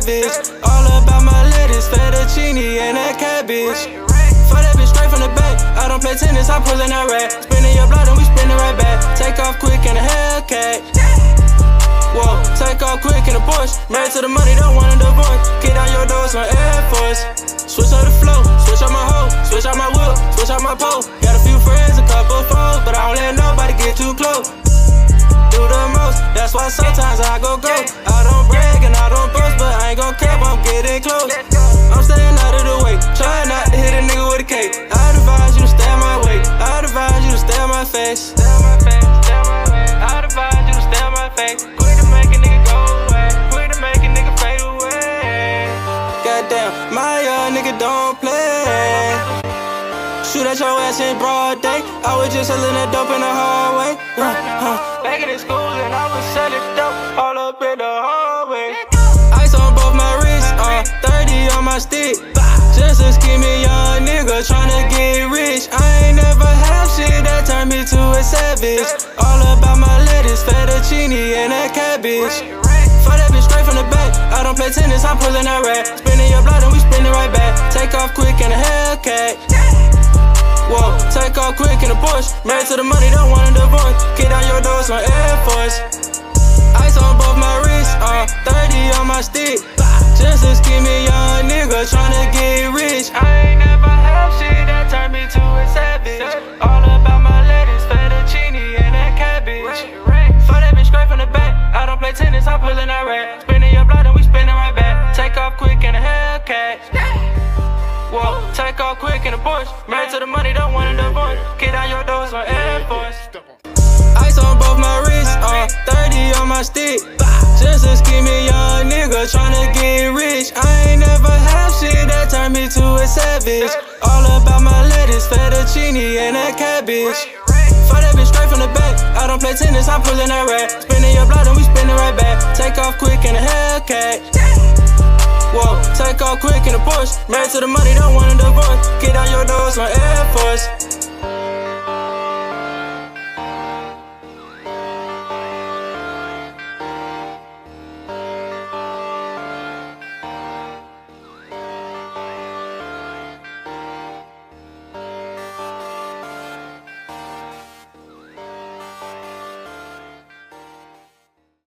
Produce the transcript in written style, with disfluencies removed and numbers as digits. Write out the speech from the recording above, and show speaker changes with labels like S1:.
S1: savage. All about my lettuce, fettuccine, and that cabbage. For that bitch straight from the back. I don't play tennis, I'm pulling that rat. Spinning your blood and we spinning right back. Take off quick in a Hellcat. Whoa, take off quick in a Porsche. Married to the money, don't want a divorce. Get out your doors from Air Force. Switch up the flow, switch up my hoe, switch out my whip, switch out my pole. Got a few friends, a couple foes, but I don't let nobody get too close. Do the most, that's why sometimes I go. I don't brag and I don't boast, but I ain't gon' cap, I'm getting close. I'm staying out of the way, try not to hit a nigga with a cake. I'd advise you to stay on my way, I'd advise you to stay on my face. I'd advise you to stay on my face. Quit to make a nigga go away, quit to make a nigga fade away. Goddamn, my young nigga don't play. Shoot at your ass in broad day. I was just selling that dope in the hallway. Back in school and I was selling dope all up in the hallway. Ice on both my wrists, 30 on my stick. Just a skinny young nigga tryna get rich. I ain't never had shit that turned me to a savage. All about my lettuce, fettuccine, and that cabbage. For that bitch straight from the back. I don't play tennis, I'm pulling that rat. Spinning your blood and we spinning right back. Take off quick in a Hellcat. Whoa, take off quick in a Porsche. Married to the money, don't want a divorce. Kick down your doors from Air Force. Ice on both my wrists, 30 on my stick. Just a skinny young nigga tryna get rich. I ain't never had shit that turned me to a savage. All about my lettuce, fettuccine, and that cabbage. For that bitch straight from the back. I don't play tennis, I'm pulling that rat. Spinning your blood and we spinning right back. Take off quick in a Hellcat. Whoa, take off quick in a Porsche. Married to the money, don't want a divorce. Kick down your doors from Air Force. Ice on both my wrists, 30 on my stick. Just a skinny young nigga tryna get rich. I ain't never had shit that turned me to a savage. All about my lettuce, fettuccine, and that cabbage. For that bitch straight from the back. I don't play tennis, I'm pulling that rat. Spinning your blood and we spinning right back. Take off quick in a Hellcat. Whoa, take off quick in a Porsche. Married to the money, don't want a divorce. Get out your doors from Air Force.